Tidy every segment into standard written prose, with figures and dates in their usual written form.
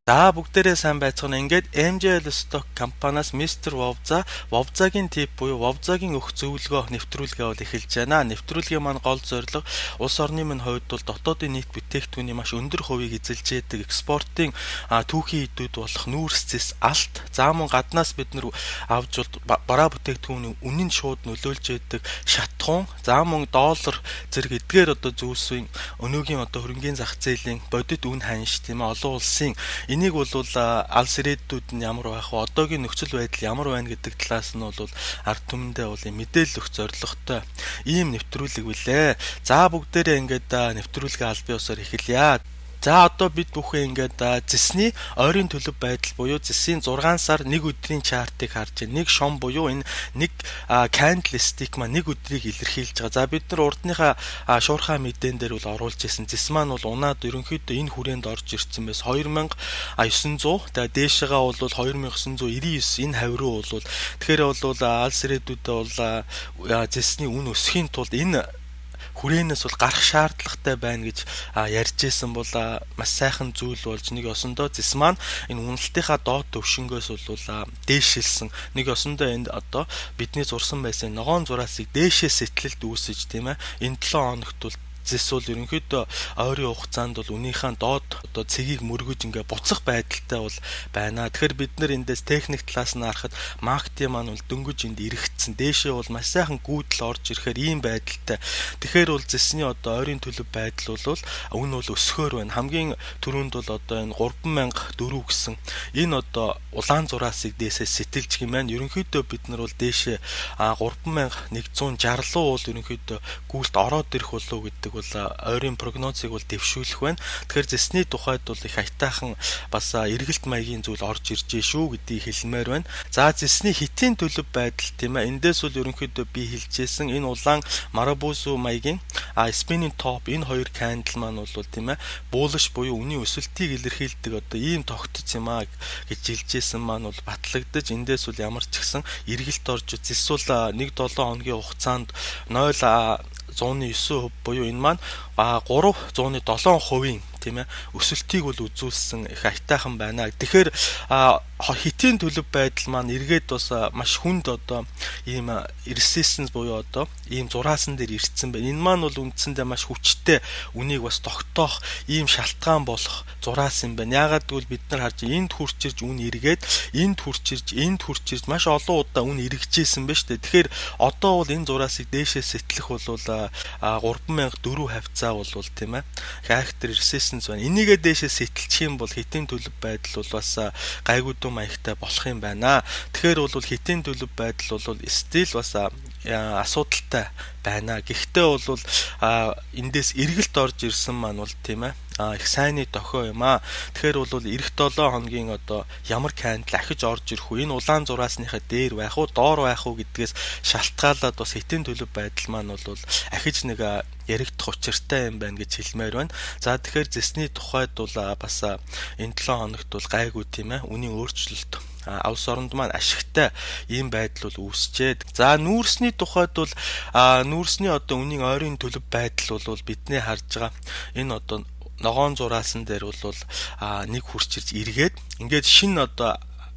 За бүгдээрээ сайн байцгаана. Ингээд MJL Stock компаниас Mr. Wowza-гийн тип буюу Wowza-гийн өгөх зөвлөгөө нэвтрүүлгээ бол эхэлж байна. Нэвтрүүлгийн маань гол зорилго улс орны минь хувьд бол дотоодын нийт бүтээгдэхүүний маш өндөр хувийг эзэлж яадаг экспортын түүхийн эдүүд болох нүүрс зэс алт. За мөн гаднаас бид нар авч бараа бүтээгдэхүүний үнийн шууд нөлөөлж яадаг шатхуун. За мөн доллар зэрэг эдгээр зүйлсийн өнөөгийн хөрөнгөний зах зээлийн бодит үн ханш тийм ээ олон улсын энийг бол алс ирээдүйд нь ямар байх вэ? Одоогийн нөхцөл байдал ямар байна гэдэг талаас нь бол ард түмэндээ бол мэдээлэл өгөх зорилготой ийм нэвтрүүлэг билээ. За бүгдээрээ ингээд нэвтрүүлгээ аль биесээр эхэлье. За одоо бид бүхэн ингээд зэсний ойрын төлөв байдал буюу зэсийн 6 сар 1 өдрийн чартыг харж байна. Нэг шом буюу энэ нэг candlestick маань нэг өдрийг илэрхийлж байгаа. За бид нар урдныхаа шуурхай мэдэн дээр бол оруулж ирсэн. Зэс маань бол унаад ерөнхийдөө энэ хүрээнд орж ирсэн байс 2900. Тэгээ дээшээгээ бол 2999 энэ хавь руу бол тэгэхээр бол алс ирээдүйдээ бол зэсний үн өсөхийн тулд энэ хүрээнээс бол гарах шаардлагатай байна гэж ярьж исэн бол маш сайхан зүйл болж нэг ёсондоо зэс маань энэ үнэлтийнхаа доод төвшнгөөс бол дээшилсэн. Нэг ёсондоо энд бидний зурсан байсан ногоон зураасыг дээшээ сэтэлд үүсэж тийм ээ энэ 7 хоногт бол зэс бол ерөнхийдөө ойрын хугацаанд бол үнийхээ доод цэгийг мөргөж ингээ буцах байдалтай бол байна. Тэгэхээр бид нар эндээс техник талаас нь харахад маркетинг маань бол дөнгөж энд эргэцсэн. Дээшээ бол маш сайхан гүйдэл орж ирэхээр ийм байдалтай. Тэгэхээр бол зэсний ойрын төлөв байдал бол үн бол өсөхөр байна. Хамгийн түрүүнд бол энэ 3004 гэсэн энэ улаан зураасыг дээшээ сэтэлж гэмээр ерөнхийдөө бид нар бол дээшээ 3160 руу бол ерөнхийдөө гүйлт ороод ирэх болов гэдэг бол ойрын прогнозыг бол дэвшүүлэх байна. Тэгэхээр зэсний тухайд бол их аятайхан бас эргэлт маягийн зүйл орж ирж шүү гэдгийг хэлмээр байна. За зэсний хитийн төлөв байдал тийм ээ. Эндээс бол ерөнхийдөө би хэлжсэн энэ улаан марабузу маягийн spinning top энэ хоёр candle маань бол тийм ээ bullish буюу үнийн өсөлтийг илэрхийлдэг ийм тогтц юм гэж хэлжсэн маань бол батлагдаж эндээс бол ямар ч гэсэн эргэлт орж зэс бол 1-7 хоногийн хугацаанд 0.109% буюу энэ маань 307% тийм ээ өсөлтийг бол үзүүлсэн их аятайхан байна. Тэгэхээр хитийн төлөв байдал маань эргээд бас маш хүнд ийм resistance буюу ийм зураасан дээр ирсэн байна. Энэ маань бол үндсэндээ маш хүчтэй үнийг бас тогтоох ийм шалтгаан болох зураас юм байна. Яагаад гэвэл бид нар харж энд хурц ирж үн эргээд энд хурц ирж маш олон удаа үн эргэжсэн байна шүү дээ. Тэгэхээр одоо бол энэ зураасыг дээшээ сэтлэх бол 3004 хавцаа бол тийм ээ character resistance байна. Энийгээ дээшээ сэтэлчих юм бол хитийн төлөв байдал бол бас гайгүй дум маягтай болох юм байна. Тэгэхээр бол хитийн төлөв байдал бол стил бас асуудалтай байна. Гэхдээ бол эндээс эргэлт орж ирсэн маань бол тийм ээ их сайнны дохио юм аа. Тэгэхээр бол эх 7 хоногийн ямар candle ахиж орж ирэх үү? Энэ улаан зураасныхаа дээр байх уу, доор байх уу гэдгээс шалтгаалаад бас хитийн төлөв байдал маань бол ахиж нэг яригдах учиртай юм байна гэж хэлмээр байна. За тэгэхээр зэсний тухайд бол бас энэ 7 хоногт бол гайгүй тийм ээ үнийн өөрчлөлт улс оронд маань ашигтай ийм байдал бол үүсчээд. За нүүрсний тухайд бол нүүрсний үнийн ойрын төлөв байдал бол бидний харж байгаа энэ ногоон зураасан дээр бол нэг хурц ирж эргээд ингээд шинэ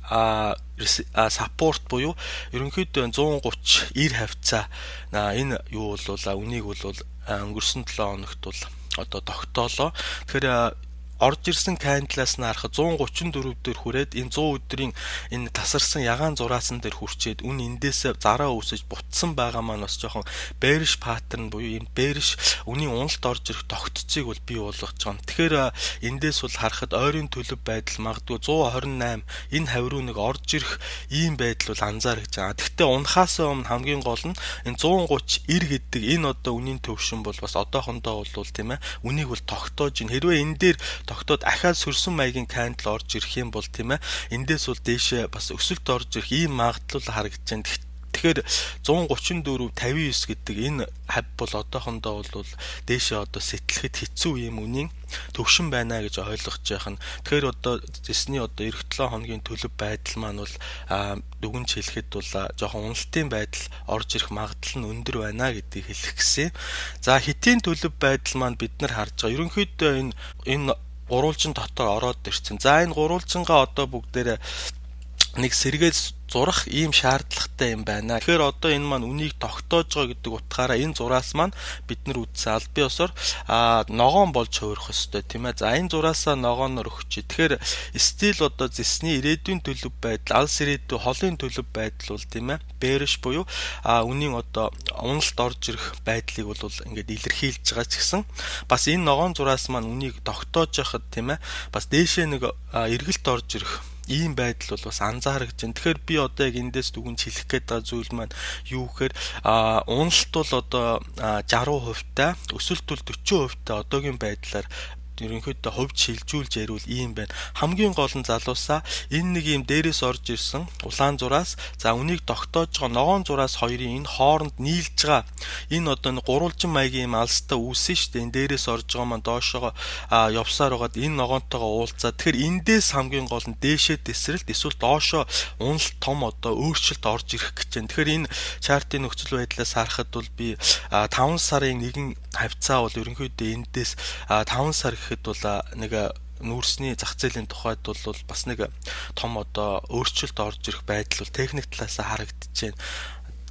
support буюу ерөнхийдөө 130-90 хавцаа энэ юу бол үнийг бол өнгөрсөн 7 хоногт бол тогтоолоо. Тэгэхээр орж ирсэн candle-аас нь харахад 134 дээр хүрээд энэ 100 өдрийн энэ тасарсан ягаан зураасан дээр хүрчээд үн эндээс зараа үүсэж бутсан байгаа маань бас жоохон bearish pattern буюу энэ bearish үнийн уналт орж ирэх тогтцыг бол бий болгож байгаа. Тэгэхээр эндээс бол харахад ойрын төлөв байдал магадгүй 128 энэ хавь руу нэг орж ирэх ийм байдал бол анзаарч байгаа. Гэхдээ унахаас өмнө хамгийн гол нь энэ 130 90 гэдэг энэ үнийн төвшин бол бас одоохондоо бол тийм ээ үнийг бол тогтоож ин хэрвээ энэ дээр тогтоод ахаад сөрсөн маягийн candle орж ирэх юм бол тийм ээ эндээс бол дээшээ бас өсөлт орж ирэх ийм магадлал харагдаж байна. Тэгэхээр 134 59 гэдэг энэ хав бол одоохондоо бол дээшээ сэтлэхэд хэцүү юм үнийн төвшин байна гэж ойлгож байгаа нь. Тэгэхээр зэсний эх 7 хоногийн төлөв байдал маань бол дүгнж хэлэхэд бол жоохон уналтын байдал орж ирэх магадлал нь өндөр байна гэдгийг хэлэх гэсэн. За хитийн төлөв байдал маань бид нар харж байгаа. Ерөнхийдөө энэ гурвалжин дотор ороод ирсэн. За энэ гурвалжингаа одоо бүгдээрээ нэг сэргээс зурах ийм шаардлагатай юм байна. Тэгэхээр одоо энэ маань үнийг тогтоож байгаа гэдэг утгаараа энэ зураас маань бид нар үтсэн аль бие усаар ногоон болж хувирах ёстой тийм ээ. За энэ зураасаа ногооноор өгч. Тэгэхээр стил одоо зэсний ирээдүйн төлөв байдал, алс ирээдүй холын төлөв байдал бол тийм ээ. Bearish буюу үнийн одоо уналт орж ирэх байдлыг бол ингээд илэрхийлж байгаа ч гэсэн бас энэ ногоон зураас маань үнийг тогтоож яхад тийм ээ. Бас дээшээ нэг эргэлт орж ирэх ийм байдал бол бас анзаарэгдэж байна. Тэгэхээр би одоо яг эндээс дүгнж хэлэх гээд байгаа зүйл маань юу гэхээр уналт бол одоо 60% та өсөлт бол 40% та одоогийн байдлаар ерөнхийдөө хувьд шилжүүлж ярил ийм байна. Хамгийн гол нь залуусаа энэ нэг юм дээрээс орж ирсэн улаан зураас за үнийг тогтоож байгаа ногоон зураас хоёрын энэ хооронд нийлж байгаа энэ одоо нэг гурвалжин маягийн юм алстай үүсэн шүү дээ. Энэ дээрээс орж байгаа маань доошоо явсаар байгаад энэ ногоонтойгоо уулзаа. Тэгэхээр эндээс хамгийн гол нь дээшээ тесрэлт эсвэл доошоо уналт том одоо өөрчлөлт орж ирэх гэж байна. Тэгэхээр энэ чартын нөхцөл байдлаас харахад бол би 5 сарын нэгэн хавцаа бол ерөнхийдөө эндээс 5 сар гэхэд бол нэг нүүрсний зах зээлийн тухайд бол бас нэг том одоо өөрчлөлт орж ирэх байдал бол техник талаас харагдаж байна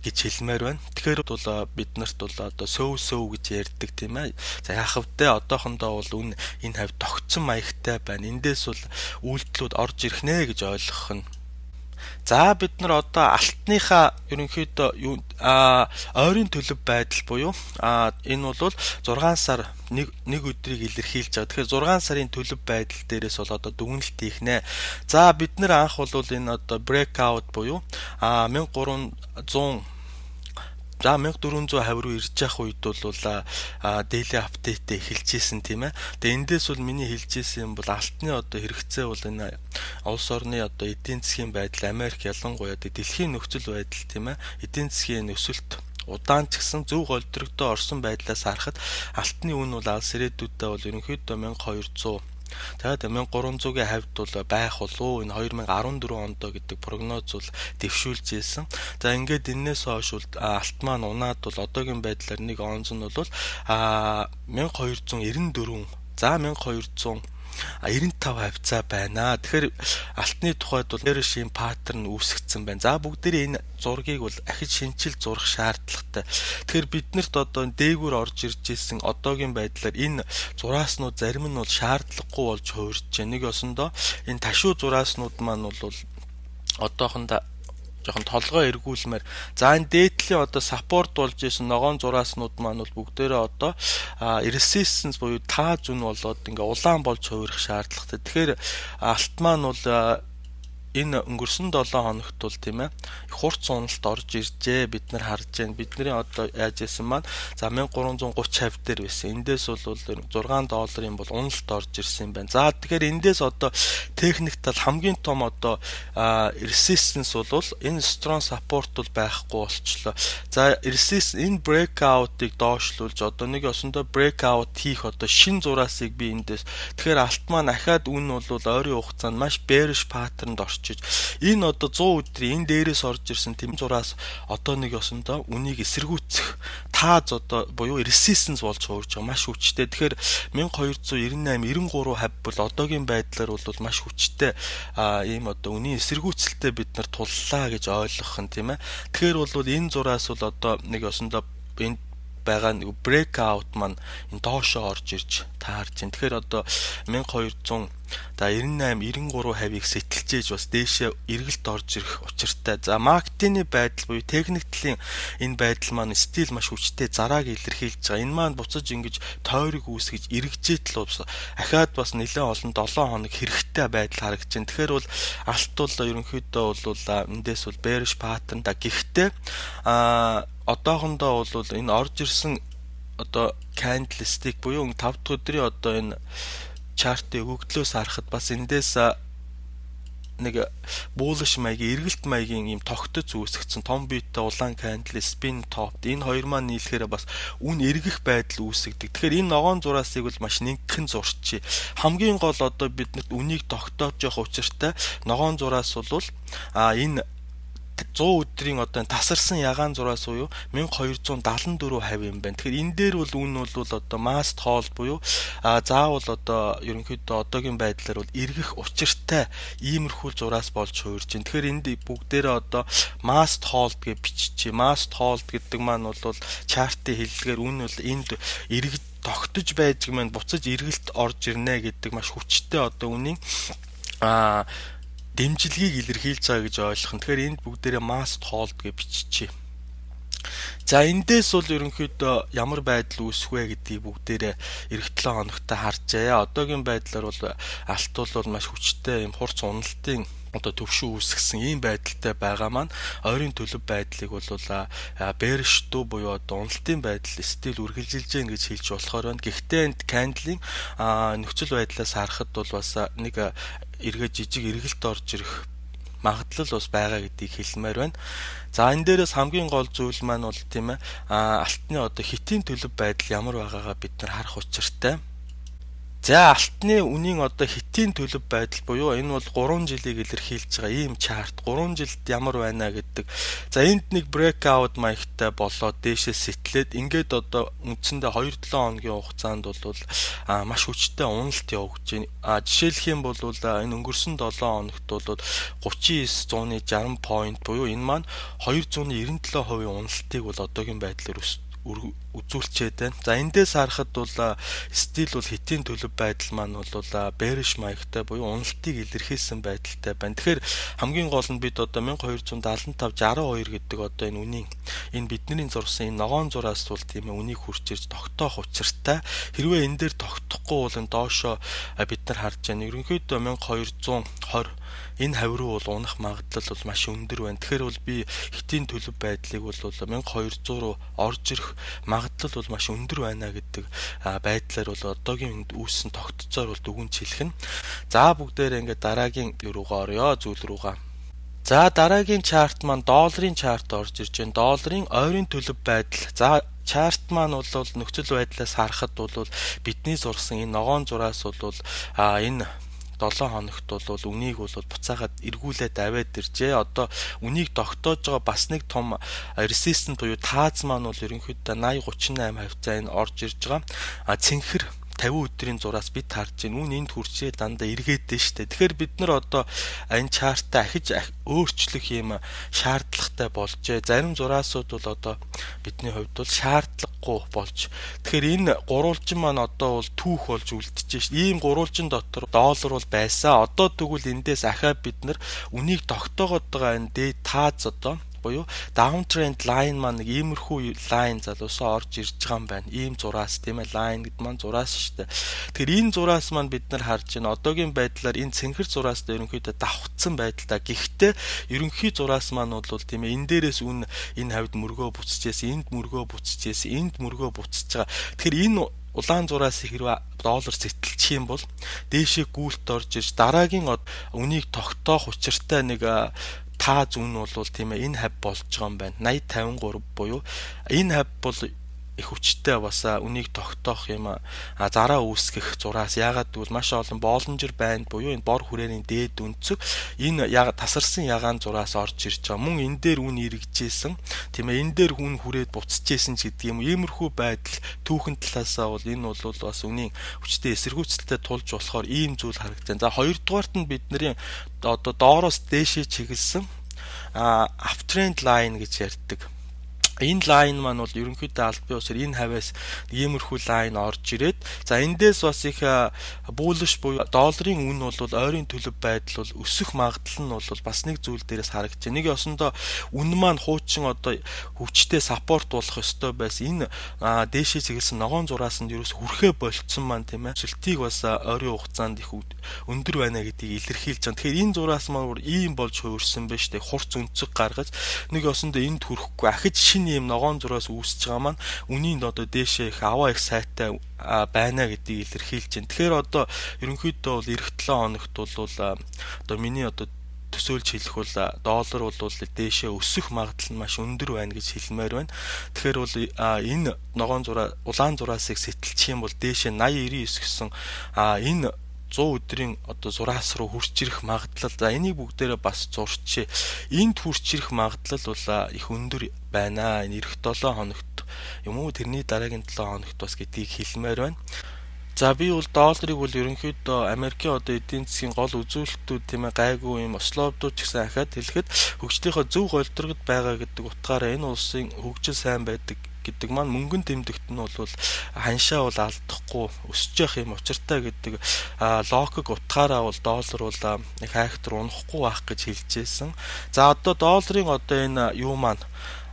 гэж хэлмээр байна. Тэгэхээр бол бид нарт бол одоо сөв гэж ярьдаг тийм ээ. За яах вэ? Одоохондоо бол энэ хавь тогтсон маягтай байна. Эндээс бол үйлдэлүүд орж ирэх нэ гэж ойлгох нь. За бид нар одоо алтныхаа ерөнхийдөө ойрын төлөв байдал буюу энэ бол 6 сар нэг өдрийг илэрхийлж байгаа. Тэгэхээр 6 сарын төлөв байдал дээрээс бол одоо дүгнэлт хийх нэ. За бид нар анх бол энэ одоо breakout буюу 1450 руу ирж явах үед бол daily update эхэлж исэн тийм ээ. Тэгээ эндээс бол миний хэлж исэн юм бол алтны одоо хэрэгцээ бол энэ улс орны одоо эдийн засгийн байдал Америк ялангуяа дэлхийн нөхцөл байдал тийм ээ. Эдийн засгийн өсөлт удаан ч гэсэн зөв голдрогдоо орсон байдлаас харахад алтны үн бол алс ирээдүйдээ бол ерөнхийдөө 1200 тэгээд 1300-ийн хавьд бол байх болов. Энэ 2014 онд гэдэг прогноз бол дэвшүүлж ийсэн. За ингээд энээс хойш бол алт маань унаад бол одоогийн байдлаар нэг онц нь бол 1294 за 1295 хавцаа байна. Тэгэхээр алтны тухайд бол нэр шин паттерн үүсгэсэн байна. За бүгдээрээ энэ зургийг бол ахиж шинчил зурах шаардлагатай. Тэгэхээр биднэрт одоо дээгүүр орж ирж исэн одоогийн байдлаар энэ зурааснууд зарим нь бол шаардлагагүй болж хувирж байна. Нэг осондоо энэ ташуу зурааснууд маань бол одоохондоо жоохон толгой эргүүлмээр. За энэ дээдлийн одоо саппорт болж исэн ногоон зурааснууд маань бол бүгдээрээ одоо resistance буюу таа зүн болоод ингээ улаан болж хувирах шаардлагатай. Тэгэхээр алт маань бол энэ өнгөрсөн 7 хоногт бол тийм ээ хурц уналт орж иржээ. Бид нар харж байна. Бидний одоо яаж исэн маань за 1330 хавь дээр байсан. Эндээс бол $6 бол уналт орж ирсэн юм байна. За тэгэхээр эндээс одоо техник тал хамгийн том одоо resistance бол энэ strong support бол байхгүй болчлоо. За resistance энэ breakout-ыг доошлуулж одоо нэг осондоо breakout хийх одоо шин зураасыг би эндээс тэгэхээр алт маань ахаад үн бол ойрын хугацаанд маш bearish pattern-д энэ одоо 100 өдрийн энэ дээрээс орж ирсэн тэм зураас одоо нэг осондоо үнийг эсэргүүцэх тааз одоо буюу resistance болж хуурж байгаа маш хүчтэй. Тэгэхээр 1298 93 хавь бол одоогийн байдлаар бол маш хүчтэй ийм одоо үнийн эсэргүүцэлтэй бид нар туллаа гэж ойлгох нь тийм ээ. Тэгэхээр бол энэ зураас бол одоо нэг осондоо энэ байгаа нэг breakout маань энэ доошоо орж ирж таарч байна. Тэгэхээр одоо 1200 за 98 93 хавийг сэтэлжээж бас дээшээ эргэлт орж ирэх учиртай. За маркетинг байдал буюу техник талын энэ байдал маань стил маш хүчтэй зарааг илэрхийлж байгаа. Энэ маань буцаж ингэж тойрог үүсгэж эргэжээд л ахаад бас нэлээд олон 7 хоног хэрэгтэй байдал харагдаж байна. Тэгэхээр бол алт бол ерөнхийдөө бол эндээс бол bearish pattern да. Гэхдээ одоохондоо бол энэ орж ирсэн одоо candlestick буюу 5 дахь өдрийн одоо энэ чартыг өгдлөөс харахад бас эндээс нэг bullish маягийн эргэлт маягийн юм тогтоц үүсгэсэн том биеттэй улаан candle spin top энэ хоёр маань нийлэхээр бас үн эргэх байдал үүсгдэг. Тэгэхээр энэ ногоон зураасыг бол маш нэгэн зурчий. Хамгийн гол одоо биднэрт үнийг тогтоож явах учиртай ногоон зураас бол энэ 100 өдрийн одоо тасарсан ягаан зураас буюу 1274 юм байна. Тэгэхээр энэ дээр бол үн бол одоо must hold буюу заавал одоо ерөнхийдөө одоогийн байдлаар бол эргэх учиртай иймэрхүү зураас болж хуурж байна. Тэгэхээр энд бүгдээрээ одоо must hold гэж биччихье. Must hold гэдэг маань бол чартын хэллэгээр үн бол энд тогтож байж маань буцаж эргэлт орж ирнэ гэдэг маш хүчтэй одоо үнийн дэмжлэгийг илэрхийлж байгаа гэж ойлгох. Тэгэхээр энд бүгдээрээ must hold гэж биччихье. За эндээс бол ерөнхийдөө ямар байдал үүсэх вэ гэдгийг бүгдээрээ эх 7 хоногтой харжээ. Одоогийн байдлаар бол алтуул бол маш хүчтэй юм хурц уналтын одоо төвшин үүсгэсэн ийм байдалтай байгаа маань ойрын төлөв байдлыг бол bearish дүү буюу одоо уналтын байдал стил үргэлжилж гэн гэж хэлж болохоор байна. Гэхдээ энд candle-ийн нөхцөл байдлаас харахад бол бас нэг эргээд жижиг эргэлт орж ирэх магадлал бас байгаа гэдгийг хэлмээр байна. За энэ дээрээс хамгийн гол зүйл маань бол тийм ээ алтны одоо хитийн төлөв байдал ямар байгаагаа бид нар харах учиртай. За алтны үнийн одоо хитийн төлөв байдал буюу энэ бол 3 жилийг илэрхийлж байгаа ийм чарт 3 жилд ямар байна гэдэг. За энд нэг breakout маягтай болоод дээшээ сэтлээд ингээд одоо үндсэндээ 2-7 хоногийн хугацаанд бол маш хүчтэй уналт явагдаж байна. Жишээлх юм бол энэ өнгөрсөн 7 хоногт бол 39-160 point буюу энэ маань 297% уналтыг бол одоогийн байдлаар үзүүлчихэд байна. За эндээс харахад бол стил бол хитийн төлөв байдал маань бол bearish маягтай буюу уналтыг илэрхийлсэн байдалтай байна. Тэгэхээр хамгийн гол нь бид одоо 1275.62 гэдэг одоо энэ үнийн энэ бидний зурсан энэ ногоон зураас бол тийм ээ үнийг хурж ирж тогтоох учиртай. Хэрвээ энэ дээр тогтохгүй бол энэ доошоо бид нар харж байна. Ерөнхийдөө 1220 энэ хавь руу бол унах магадлал бол маш өндөр байна. Тэгэхээр бол би хитийн төлөв байдлыг бол 1200 руу орж ирэх магадлал бол маш өндөр байна гэдэг байдлаар бол одоогийн үүссэн тогтцоор бол дүгнж хэлэх нь. За бүгдээрээ ингээд дараагийн руугаа орё зүйл руугаа. За дараагийн чарт маань долларын чарт орж ирж байна. Долларын ойрын төлөв байдал. За чарт маань бол нөхцөл байдлаас харахад бол бидний зурсан энэ ногоон зураас бол энэ 7 хоногт бол үнийг бол буцаагаад эргүүлээд аваад иржээ. Одоо үнийг тогтоож байгаа бас нэг том resistance буюу тааз маань бол ерөнхийдөө 80-38 хавцаа энэ орж ирж байгаа. Цэнхэр 50 өдрийн зураас бид харж байна. Үн энд хүрчээ дандаа эргээдэн штэ. Тэгэхээр бид нар одоо энэ чартаа ахиж өөрчлөх юм шаардлагатай болжээ. Зарим зураасууд бол одоо бидний хувьд бол шаардлагагүй болж. Тэгэхээр энэ гурвалжин маань одоо бол түүх болж үлдчихэж штэ. Ийм гурвалжин дотор доллар бол байсан. Одоо тэгвэл эндээс ахаа бид нар үнийг тогтоогоод байгаа энэ дээд тааз одоо буюу downtrend line маань нэг иймэрхүү line залуусаа орж ирж байгаа юм байна. Ийм зураас тийм ээ line гэдэг маань зураас шүү дээ. Тэгэхээр энэ зураас маань бид нар харж байна. Одоогийн байдлаар энэ цэнхэр зураас ерөнхийдөө давхцсан байдалтай. Гэхдээ ерөнхий зураас маань бол тийм ээ энэ дээрээс үн энэ хавьд мөргөө буцчихээс, энд мөргөө буцчихээс, энд мөргөө буцчих байгаа. Тэгэхээр энэ улаан зураас хэрвээ доллар сэтэлчих юм бол дээшээ гүйлт орж ирж дараагийн үнийг тогтоох учиртай нэг тааз үн бол тийм ээ энэ хав болж байгаа юм байна. 80-53 буюу энэ хав бол их хүчтэй бас үнийг тогтоох юм зараа үүсгэх зураас яагаад гэвэл маш олон боломжир байна буюу энэ бор хүрээний дээд өнцөг энэ тасарсан ягаан зураас орж ирж байгаа. Мөн энэ дээр үн эргэжсэн тийм ээ энэ дээр хүн хүрээд буцчихсэн ч гэдэг юм. Иймэрхүү байдал түүхэн талаасаа бол энэ бол бас үнийн хүчтэй эсэргүүцэлтэй тулж болохоор ийм зүйл харагдаж байна. За хоёрдугаарт нь бидний одоо доороос дээшээ чиглэсэн uptrend line гэж ярьдаг. Энэ line маань бол ерөнхийдөө аль бие усаар энэ хавьяас иймэрхүү line орж ирээд за эндээс бас их bullish буюу долларын үн бол ойрын төлөв байдал бол өсөх магадлал нь бол бас нэг зүйл дээрээс харагдаж байна. Нэг ёсондоо үн маань хуучин одоо хүчтэй саппорт болох ёстой байсан. Энэ дээшээ чиглэсэн ногоон зураас нь ерөөс хүрхээ болцсон маань тийм ээ. Сүлтийг бас ойрын хугацаанд их өндөр байна гэдгийг илэрхийлж байгаа. Тэгэхээр энэ зураас маань ийм болж хуурсан байна шүү дээ. Хурц өнцөг гаргаж нэг ёсондоо энд хүрэхгүй ахиж ийм ногоон зураас үүсэж байгаа маань үнийн одоо дээшээ их аваа их сайтай байна гэдгийг илэрхийлж байна. Тэгэхээр одоо ерөнхийдөө бол эх 7 хоногт бол одоо миний одоо төсөөлж хэлэх бол доллар бол дээшээ өсөх магадлал нь маш өндөр байна гэж хэлмээр байна. Тэгэхээр бол энэ ногоон зураа улаан зураасыг сэтэлчих юм бол дээшээ 80-99 гэсэн энэ 100 өдрийн одоо зураас руу хурж ирэх магадлал. За энийг бүгдээрээ бас зурчээ. Энд хурж ирэх магадлал бол их өндөр байна. Энэ эх 7 хоногт юм уу тэрний дараагийн 7 хоногт бас гэдгийг хэлмээр байна. За би бол долларыг бол ерөнхийдөө Америкийн одоо эдийн засгийн гол үзүүлэлтүүд тийм ээ гайгүй юм ословдууд ч гэсэн ахаад хэлэхэд хөгжлийнхөө зөв голдрогд байгаа гэдэг утгаараа энэ улсын хөгжил сайн байдаг гэдэг маань мөнгөн тэмдэгт нь бол ханшаа бол алдахгүй өсөж явах юм учиртай гэдэг логик утгаараа бол доллар бол нэг хайхтар унахгүй байх гэж хэлжсэн. За одоо долларын одоо энэ юу маань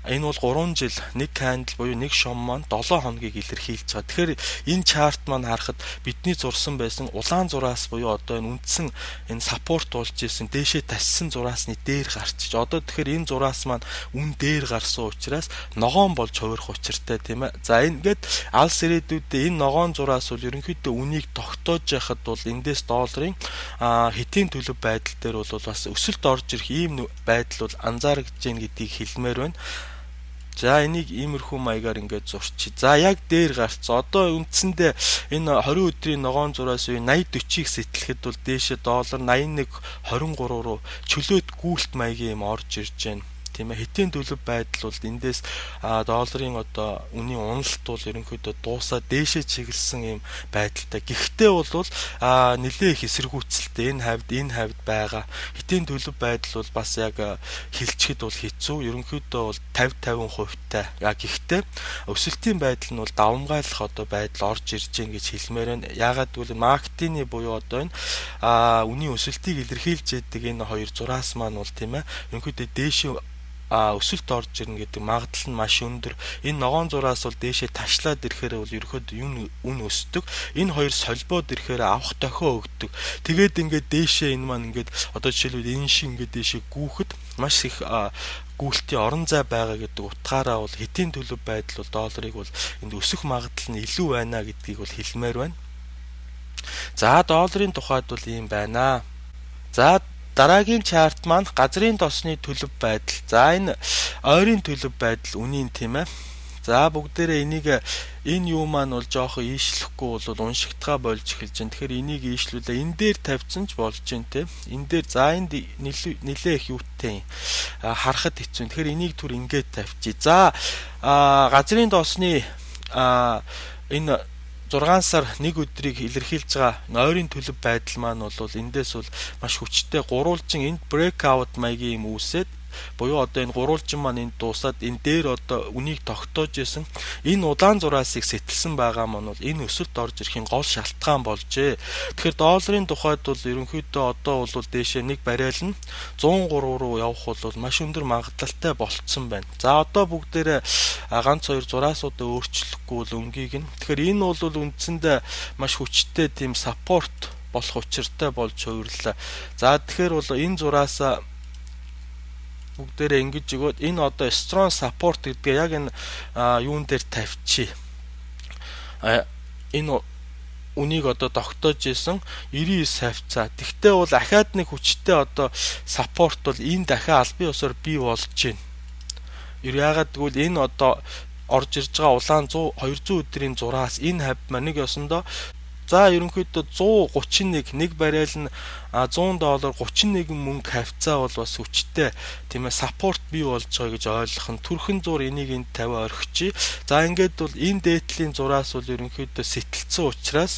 энэ бол 3 жил нэг кандл буюу нэг шом маань 7 хоногийг илэрхийлж байгаа. Тэгэхээр энэ чарт маань харахад бидний зурсан байсан улаан зураас буюу одоо энэ үндсэн энэ саппорт болж исэн дээшээ тассан зураасны дээр гарчиж одоо тэгэхээр энэ зураас маань үн дээр гарсан учраас ногоон болж хувирах учиртай тийм ээ. За ингээд алс ирээдүйдээ энэ ногоон зураас бол ерөнхийдөө үнийг тогтоож яхад бол эндээс долларын хэтийн төлөв байдал дээр бол бас өсөлт орж ирэх ийм байдал бол анзаарэгдэж байна гэдгийг хэлмээр байна. За энийг иймэрхүү маягаар ингээд зурчих. За яг дээр гарцсан. Одоо үндсэндээ энэ 20 өдрийн ногоон зураас үе 80-40-ыг сэтэлхэд бол дээшээ доллар 81-23 руу чөлөөт гүйлт маягийн юм орж ирж байна. Тийм ээ хэтийн төлөв байдал бол эндээс долларын одоо үнийн уналт бол ерөнхийдөө дуусаад дээшээ чиглэсэн юм байдалтай. Гэхдээ бол нэлээ их эсэргүүцэлтэй энэ хавьд байгаа. Хэтийн төлөв байдал бол бас яг хилчгэд бол хэцүү. Ерөнхийдөө бол 50-50% тай. Гэхдээ өсөлтийн байдал нь бол давмгайлах одоо байдал орж ирж гэн гэж хэлмээр байна. Яагаад гэвэл маркетинг буюу одоо энэ үнийн өсөлтийг илэрхийлж яадаг энэ хоёр зураас маань бол тийм ээ ерөнхийдөө дээшээ өсөлт орж ирнэ гэдэг магадлал нь маш өндөр. Энэ ногоон зураас бол дээшээ ташлаад ирэхээр бол ерөөхдөө үн өсдөг. Энэ хоёр солбоод ирэхээр авах дохио өгдөг. Тэгээд ингээд дээшээ энэ маань ингээд одоо жишээлбэл энэ шиг ингээд дээшээ гүүхэд маш их гүйлтийн орон зай байгаа гэдэг утгаараа бол хэтийн төлөв байдал бол долларыг бол энд өсөх магадлал нь илүү байна гэдгийг бол хэлмээр байна. За долларын тухайд бол ийм байна. За дараагийн чарт маань газрын тосны төлөв байдал. За энэ ойрын төлөв байдал үнийн тийм ээ. За бүгдээрээ энэ юу маань бол жоохон ийшлэхгүй бол уншигтгаа болж эхэлж байна. Тэгэхээр энийг ийшлүүлээ. Энэ дээр тавьсан ч болж байна тийм. Энэ дээр за энд нилээ их юутай харахад хэцүү. Тэгэхээр энийг түр ингээд тавьчих. За газрын тосны энэ 6 сар 1 өдрийг илэрхийлж байгаа ойрын төлөв байдал маань бол эндээс бол маш хүчтэй гурвалжин энд breakout маягийн юм үүсээд буюу одоо энэ гурвалжин маань энд дуусаад энэ дээр одоо үнийг тогтоож исэн энэ улаан зураасыг сэтэлсэн байгаа маань бол энэ өсөлт орж ирэхийн гол шалтгаан болжээ. Тэгэхээр долларын тухайд бол ерөнхийдөө одоо бол дээшээ нэг баррел нь 103 руу явах бол маш өндөр магадлалтай болцсон байна. За одоо бүгдээрээ ганц хоёр зураасуудаа өөрчлөхгүй бол өнгийг нь. Тэгэхээр энэ бол үндсэндээ маш хүчтэй тийм саппорт болох учиртай болж хувирлаа. За тэгэхээр бол энэ зураасаа бүгдээрээ ингэж өгөөд энэ одоо strong support гэдгээ яг энэ юун дээр тавьчих. Энэ үнийг одоо тогтоож исэн 99 хавцаа. Тэгтээ бол ахаад нэг хүчтэй одоо support бол энэ дахиад албан ёсоор бий болж байна. Яагаад гэвэл энэ одоо орж ирж байгаа улаан 200 өдрийн зураас энэ хавь маань нэг ёсондоо за ерөнхийдөө 131 нэг баррел нь $100 31 мөнгө хавцаа бол бас хүчтэй тийм ээ саппорт бий болж байгаа гэж ойлгох нь түрхэн зур энийг энд 50 орхичи. За ингээд бол энэ дээдлийн зураас бол ерөнхийдөө сэтэлцсэн учраас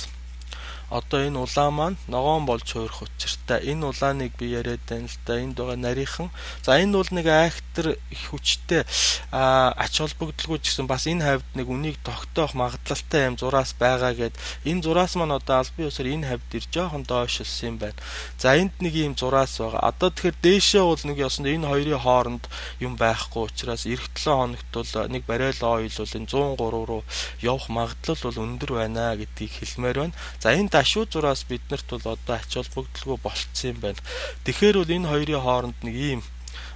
одоо энэ улаан маань ногоон болж хувирах учиртай. Энэ улааныг би яриад байна л да. Энд байгаа нарийнхан. За энэ бол нэг айхтар их хүчтэй ач холбогдолгүй ч гэсэн бас энэ хавьд нэг үнийг тогтоох магадлалтай юм зураас байгаа гэд энэ зураас маань одоо албан ёсоор энэ хавьд ир жоохон доошлсон юм байна. За энд нэг ийм зураас байгаа. Одоо тэгэхээр дээшээ бол нэг ёсонд энэ хоёрын хооронд юм байхгүй учраас эх 7 хоногт бол нэг баррел ойл бол энэ 103 руу явах магадлал бол өндөр байна гэдгийг хэлмээр байна. За энэ дашуу зураас биднэрт бол одоо ач холбогдолгүй болцсон юм байна. Тэгэхээр бол энэ хоёрын хооронд нэг ийм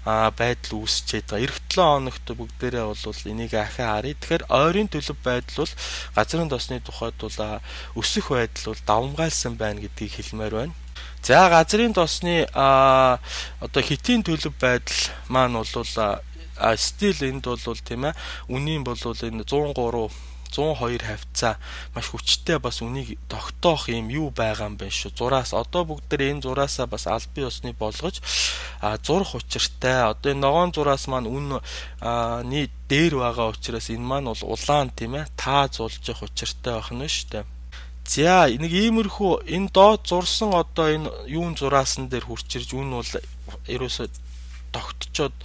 байдал үүсчээд байгаа. Эх 7 хоногт бүгдээрээ бол энийг ахаа харъя. Тэгэхээр ойрын төлөв байдал бол газрын тосны тухайд бол өсөх байдал бол давмгайлсан байна гэдгийг хэлмээр байна. За газрын тосны одоо хэтийн төлөв байдал маань бол стил энд бол тийм ээ үнийн бол энэ 103 102 хавцаа маш хүчтэй бас үнийг тогтоох юм юу байгаа юм бэ шүү. Зураас одоо бүгд энэ зураасаа бас аль бие усны болгож зурх учиртай. Одоо энэ ногоон зураас маань үний дээр байгаа учраас энэ маань бол улаан тийм ээ тааз болж явах учиртай байх нь шүү дээ. За нэг иймэрхүү энэ доод зурсан одоо энэ юун зураасан дээр хурцирж үн бол ерөөсө тогтцоод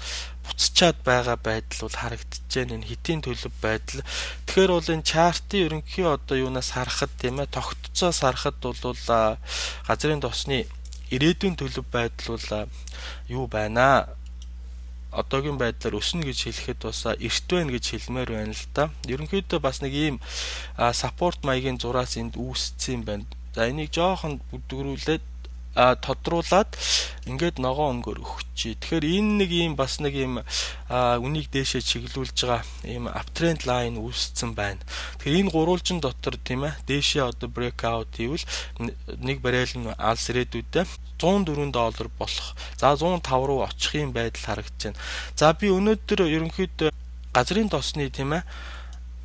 буцчаад байгаа байдал бол харагдаж байна. Энэ хитийн төлөв байдал. Тэгэхээр бол энэ чартын ерөнхий одоо юунаас харахад тийм ээ тогтцоос харахад бол газрын тосны ирээдүйн төлөв байдал бол юу байна? Одоогийн байдлаар өснө гэж хэлэхэд бас эрт байна гэж хэлмээр байна л да. Ерөнхийдөө бас нэг ийм саппорт маягийн зураас энд үүссэн байна. За энийг жоохон бүдгэрүүлээд тодруулаад ингээд ногоон өнгөөр өгчээ. Тэгэхээр энэ нэг ийм бас нэг ийм үнийг дээшээ чиглүүлж байгаа ийм uptrend line үүссэн байна. Тэгэхээр энэ гурвалжин дотор тийм ээ дээшээ одоо breakout хийвэл нэг баррел нь алс ирээдүйдээ $104 болох. За 105 руу очих юм байдал харагдаж байна. За би өнөөдөр ерөнхийдөө газрын тосны тийм ээ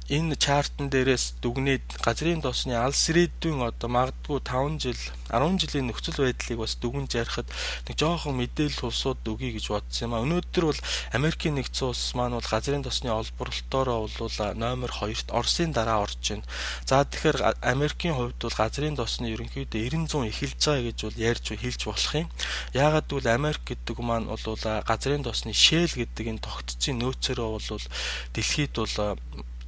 энэ чартн дээрээс дүгнээд газрын тосны алс ирээдүйн одоо магадгүй 5 жил 10 жилийн нөхцөл байдлыг бас дүгнж ярихад нэг жоохон мэдээлэл хулсууд өгье гэж бодсон юм а. Өнөөдөр бол Америкийн нэгдсэн улс маань бол газрын тосны олборлолтоороо бол номер 2-т Оросын дараа орж байна. За тэгэхээр Америкийн хувьд бол газрын тосны ерөнхийдөө 90-100 эхэлж байгаа гэж бол ярьж хэлж болох юм. Яагаад гэвэл Америк гэдэг маань бол газрын тосны Shell гэдэг энэ тогтцын нөөцөөрөө бол дэлхийд бол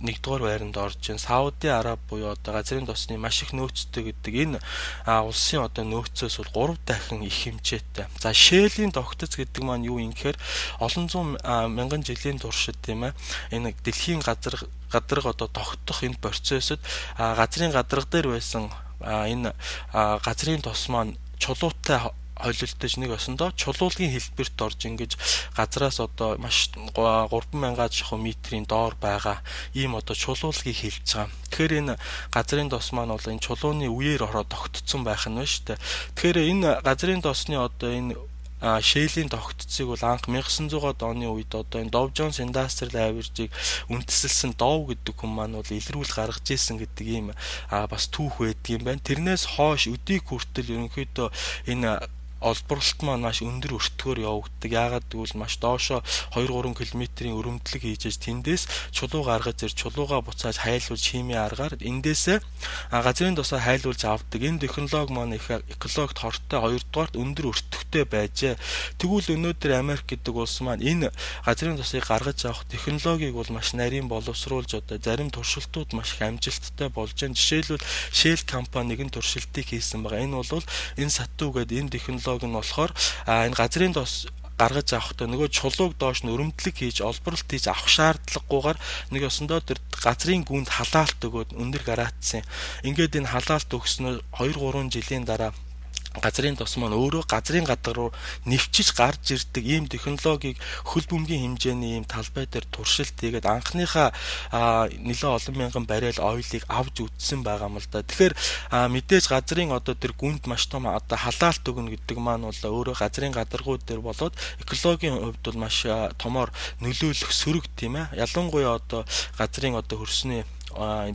нэгдүгээр байранд орж байна. Сауди Араб буюу одоо газрын тосны маш их нөөцтэй гэдэг энэ улсын одоо нөөцөөс бол 3 дахин их хэмжээтэй. За Shell-ийн тогтоц гэдэг маань юу юм гэхээр олон зуун мянган жилийн туршид тийм ээ энэ дэлхийн гадарга одоо тогтох энэ процессод газрын гадарга дээр байсан энэ газрын тос маань чулуутай холилдож нэг осондоо чулуулгийн хэлбэрт орж ингэж газраас одоо маш 3000 шахуу метрийн доор байгаа ийм одоо чулуулгийг хэлж байгаа. Тэгэхээр энэ газрын тос маань бол энэ чулууны үеэр ороод тогтцсон байх нь байна шүү дээ. Тэгэхээр энэ газрын тосны одоо энэ Shell-ийн тогтцыг бол анх 1900-аад оны үед одоо энэ Dow Jones Industrial Average-ийг үндэслэлсэн Dow гэдэг хүн маань бол илрүүл гаргаж ирсэн гэдэг ийм бас түүх байдаг юм байна. Тэрнээс хойш өдийг хүртэл ерөнхийдөө энэ олборлолт маань маш өндөр өртгөөр явагддаг. Яагаад гэвэл маш доошоо 2-3 км-ийн өрөмдлөг хийж тэндээс чулуу гаргаж ирж чулуугаа буцааж хайлуулж химийн аргаар эндээсээ газрын тосоо хайлуулж авдаг. Энэ технологи маань их экологид хортой, хоёрдугаарт өндөр өртөгтэй байжээ. Тэгвэл өнөөдөр Америк гэдэг улс маань энэ газрын тосыг гаргаж авах технологиг бол маш нарийн боловсруулж одоо зарим туршилтууд маш их амжилттай болж байна. Жишээлбэл Shell компани нэгэн туршилтыг хийсэн байгаа. Энэ бол энэ сатуу гэдэг энэ технологи нь болохоор энэ газрын тос гаргаж авахдаа нөгөө чулууг доош нь өрөмдлөг хийж олборлолт хийж авах шаардлагагүйгээр нэг ёсондоо тэр газрын гүнд халаалт өгөөд өндөр гараацсан. Ингээд энэ халаалт өгснөөр 2-3 жилийн дараа газрын тос маань өөрөө газрын гадар руу нэвчиж гарч ирдэг ийм технологиг хөл бөмбөгийн хэмжээний ийм талбай дээр туршилт хийгээд анхныхаа нэлээд олон мянган баррел ойлыг авч үтсэн байгаа юм л да. Тэгэхээр мэдээж газрын одоо тэр гүнд маш том одоо халаалт өгнө гэдэг маань бол өөрөө газрын гадаргууд дээр болоод экологийн хувьд бол маш томоор нөлөөлөх сөрөг тийм ээ. Ялангуяа одоо газрын одоо хөрсний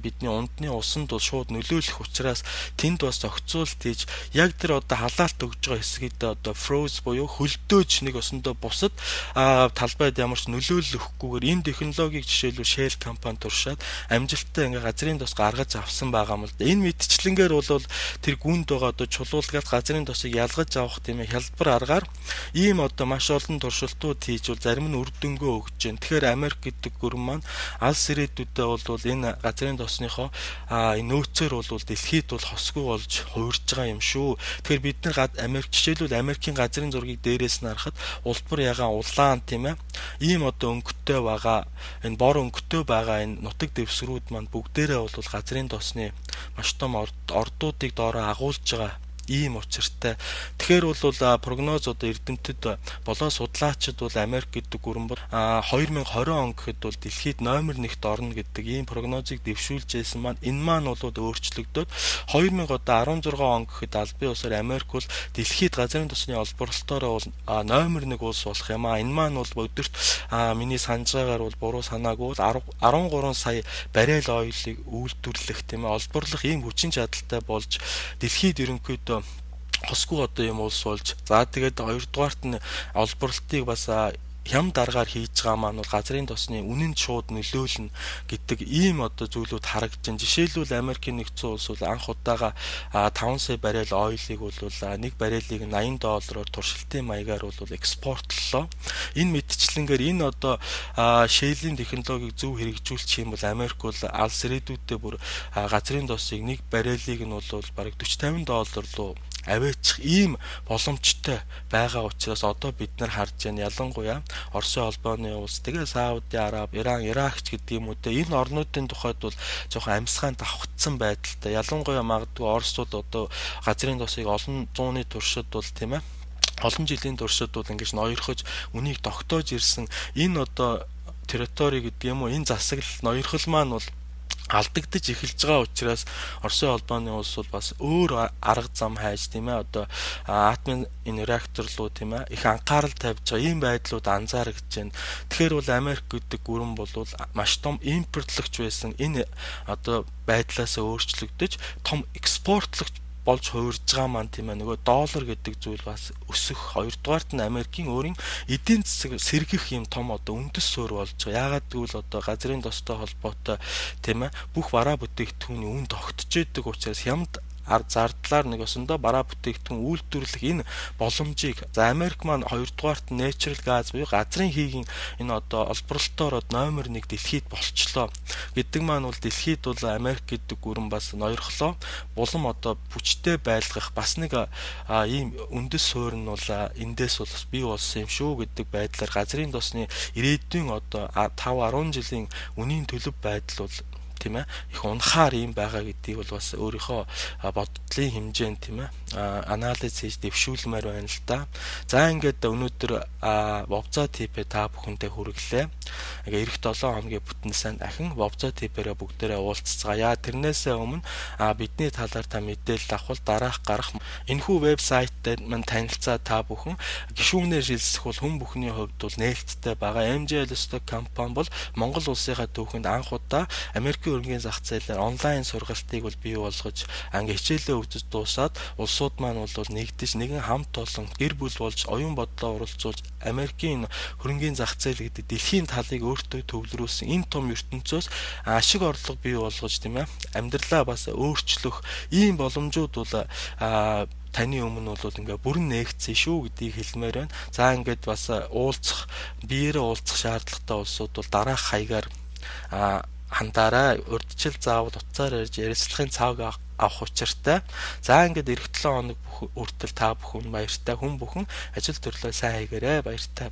бидний ундны усанд бол шууд нөлөөлөх учраас тэнд бас зохицуулт хийж яг тэр одоо халаалт өгж байгаа хэсгийд одоо froze буюу хөлдөөж нэг осондоо бусад талбайд ямар ч нөлөөлөл өгөхгүйгээр энэ технологиг жишээлбэл Shell компани туршаад амжилттай ингээ газрын тос гаргаж авсан байгаа юм л да. Энэ мэдчлэнгээр бол тэр гүнд байгаа одоо чулуулгаад газрын тосыг ялгаж авах тийм ээ хялбар аргаар ийм одоо маш олон туршилтууд хийж бол зарим нь үр дүнгөө өгч जैन. Тэгэхээр Америк гэдэг гүрэн маань алс ирээдүйдээ бол энэ газрын тосныхоо нөөцөөр бол дэлхийд бол хосгүй болж хувирж байгаа юм шүү. Тэгэхээр бид нар Америк жишээлбэл Америкийн газрын зургийг дээрээс нь харахад улбар ягаан улаан тийм ээ. Ийм одоо өнгөтэй байгаа энэ бор өнгөтэй байгаа энэ нутаг дэвсгэрүүд маань бүгдээрээ бол газрын тосны маш том ордуудыг доороо агуулж байгаа Ийм учиртай. Тэгэхээр бол прогноз одоо эрдэмтэд болоо судлаачид бол Америк гэдэг гүрэн бол 2020 он гэхэд бол дэлхийд номер 1-т орно гэдэг ийм прогнозыг дэвшүүлж байсан маань энэ маань бол өөрчлөгдөд 2016 он гэхэд албан ёсоор Америк бол дэлхийд газрын тосны олборлолтоор бол номер 1 улс болох юм а. Энэ маань бол өдөрт миний санаж байгаагаар бол буруу санаагүй 13 сая баррел ойлыг үйлдвэрлэх тийм ээ олборлох ийм хүчин чадалтай болж дэлхийд ерөнхийдөө хосгүй одоо юм улс болж за тэгээд хоёрдугаарт нь олборлолтыг бас хям дараагаар хийж байгаа маань бол газрын тосны үнэнд шууд нөлөөлнө гэдэг ийм одоо зүйлүүд харагдаж байна. Жишээлбэл Америкийн нэгдсэн улс бол анх удаага 5 сая баррел ойлыг бол нэг баррелийг $80-оор туршилтын маягаар бол экспортлолоо. Энэ мэдчлэнгээр энэ одоо шээлийн технологиг зөв хэрэгжүүлчих юм бол Америк бол алс ирээдүйдээ бүр газрын тосыг нэг баррелийг нь бол бараг $40-50 руу аваачих ийм боломжтой байгаа учраас одоо бид нар харж байна. Ялангуяа Оросын холбооны улс, тэгээ Сауди Араб, Иран, Ирак гэдэг юм уу те энэ орнуудын тухайд бол жоохон амьсгаан давхцсан байдалтай. Ялангуяа магадгүй Оросууд одоо газрын тосыг олон зууны туршид бол тийм ээ олон жилийн туршид бол ингэж ноёрхож үнийг тогтоож ирсэн энэ одоо территори гэдэг юм уу энэ засаг ноёрхол маань бол алдагдаж эхэлж байгаа учраас Оросын холбооны улс бол бас өөр арга зам хайж тийм ээ одоо атомын энэ реактор руу тийм ээ их анхаарал тавьж байгаа ийм байдлууд анзаарэгдэж байна. Тэгэхээр бол Америк гэдэг гүрэн бол маш том импортлогч байсан энэ одоо байдлаас өөрчлөгдөж том экспортлогч болж хувирж байгаа маань тийм ээ нөгөө доллар гэдэг зүйл бас өсөх. Хоёрдугаарт нь Америкийн өөрийн эдийн засаг сэргэх юм том одоо үндэс суурь болж байгаа. Яагаад гэвэл одоо газрын тостой холбоотой тийм ээ бүх бараа бүтээгдэхүүний үн тогтж идэг учраас хямд зардлаар нэг өсөндөө бараа бүтээгдэхүүн үйлдвэрлэх энэ боломжийг за Америк маань хоёрдугаарт natural gas буюу газрын хийгийн энэ одоо олборлолтоор номер 1 дэлхийд болчлоо гэдэг маань бол дэлхийд бол Америк гэдэг гүрэн бас ноёрхлоо булам одоо хүчтэй байлгах бас нэг ийм үндэс суурь нь бол эндээс бол бий болсон юм шүү гэдэг байдлаар газрын тосны ирээдүйн одоо 5-10 жилийн үнийн төлөв байдал бол тийм ээ их унахаар юм байгаа гэдгийг бол бас өөрийнхөө бодлын хэмжээнд тийм ээ анализ хийж дэвшүүлмээр байна л да. За ингээд өнөөдөр Вовза ТV та бүхэндээ хүргэлээ. Ингээ эх 7 хоногийн бүтэн сайн дахин Вовза ТV-рээ бүгдээрээ уулзцгаая. Тэрнээсээ өмнө бидний талаар та мэдээлэл авах дараах гарах энэхүү вебсайтад мань танилцаа та бүхэн гишүүнээр шилжих бол хүн бүхний хувьд бол нээлттэй байгаа. MJL Stock компани бол Монгол улсынхаа түүхэнд анх удаа Америкийн өргөний зах зээлээр онлайн сургалтыг бол бий болгож анги хичээлээ өгдөж дуусаад улсууд маань бол нэгдэж нэгэн хамт олон гэр бүл болж оюун бодлоо оролцуулж Америкийн хөрөнгийн зах зээл гэдэг дэлхийн талыг өөртөө төвлөрүүлсэн энэ том ертөнцөөс ашиг орлого бий болгож тийм ээ амьдралаа бас өөрчлөх ийм боломжууд бол таны өмнө бол ингээ бүрэн нээгдсэн шүү гэдгийг хэлмээр байна. За ингээд бас уулзах биеэрээ уулзах шаардлагатай улсууд бол дараах хаягаар хандаарай. Урдчил заавал утсаар ярьж ярилцлагын цааг авах учиртай. За ингээд эх 7 хоног хүртэл та бүхэн баяртай хүн бүхэн ажил төрлөө сайн хийгээрэй. Баяртай.